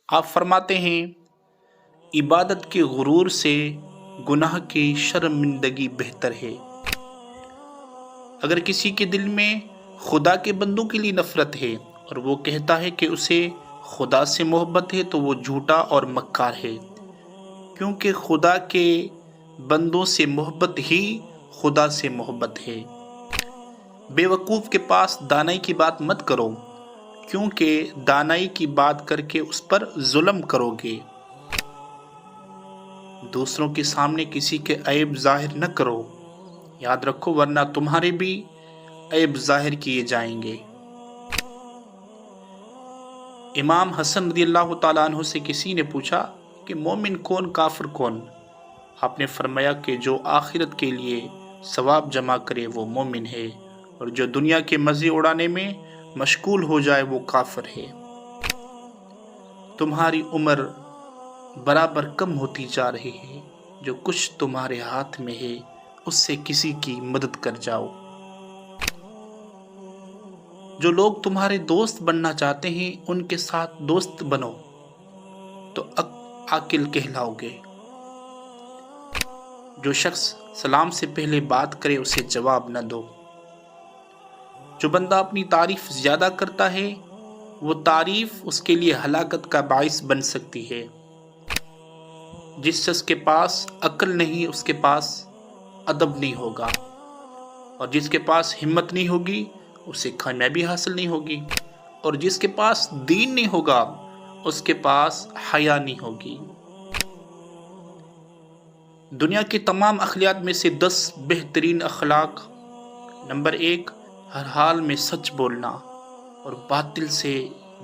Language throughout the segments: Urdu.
آپ فرماتے ہیں عبادت کے غرور سے گناہ کی شرمندگی بہتر ہے۔ اگر کسی کے دل میں خدا کے بندوں کے لیے نفرت ہے اور وہ کہتا ہے کہ اسے خدا سے محبت ہے تو وہ جھوٹا اور مکار ہے، کیونکہ خدا کے بندوں سے محبت ہی خدا سے محبت ہے۔ بے وقوف کے پاس دانائی کی بات مت کرو، کیونکہ دانائی کی بات کر کے اس پر ظلم کرو گے۔ دوسروں کے سامنے کسی کے عیب ظاہر نہ کرو، یاد رکھو ورنہ تمہارے بھی عیب ظاہر کیے جائیں گے۔ امام حسن رضی اللہ تعالیٰ عنہ سے کسی نے پوچھا کہ مومن کون کافر کون؟ آپ نے فرمایا کہ جو آخرت کے لیے ثواب جمع کرے وہ مومن ہے، اور جو دنیا کے مزے اڑانے میں مشغول ہو جائے وہ کافر ہے۔ تمہاری عمر برابر کم ہوتی جا رہی ہے، جو کچھ تمہارے ہاتھ میں ہے اس سے کسی کی مدد کر جاؤ۔ جو لوگ تمہارے دوست بننا چاہتے ہیں ان کے ساتھ دوست بنو تو عاقل کہلاؤ گے۔ جو شخص سلام سے پہلے بات کرے اسے جواب نہ دو۔ جو بندہ اپنی تعریف زیادہ کرتا ہے وہ تعریف اس کے لیے ہلاکت کا باعث بن سکتی ہے۔ جس شخص کے پاس عقل نہیں اس کے پاس ادب نہیں ہوگا، اور جس کے پاس ہمت نہیں ہوگی اسے کامیابی حاصل نہیں ہوگی، اور جس کے پاس دین نہیں ہوگا اس کے پاس حیا نہیں ہوگی۔ دنیا کے تمام اخلاق میں سے 10 بہترین اخلاق: نمبر 1، ہر حال میں سچ بولنا اور باطل سے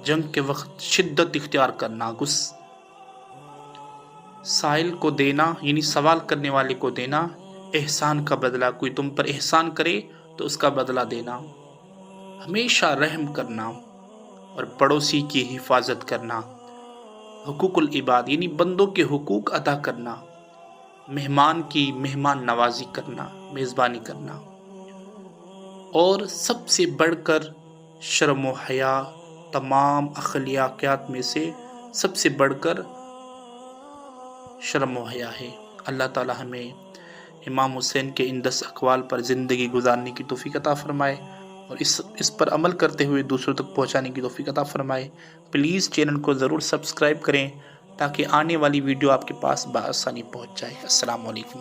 جنگ کے وقت شدت اختیار کرنا۔ سائل کو دینا یعنی سوال کرنے والے کو دینا، احسان کا بدلہ، کوئی تم پر احسان کرے تو اس کا بدلہ دینا، ہمیشہ رحم کرنا اور پڑوسی کی حفاظت کرنا، حقوق العباد یعنی بندوں کے حقوق ادا کرنا، مہمان کی مہمان نوازی کرنا، میزبانی کرنا، اور سب سے بڑھ کر شرم و حیا، تمام اخلاقیات میں سے سب سے بڑھ کر شرم و حیا ہے۔ اللہ تعالی ہمیں امام حسین کے ان 10 اقوال پر زندگی گزارنے کی توفیق عطا فرمائے اور اس پر عمل کرتے ہوئے دوسروں تک پہنچانے کی توفیق عطا فرمائے۔ پلیز چینل کو ضرور سبسکرائب کریں تاکہ آنے والی ویڈیو آپ کے پاس بآسانی پہنچ جائے۔ السلام علیکم۔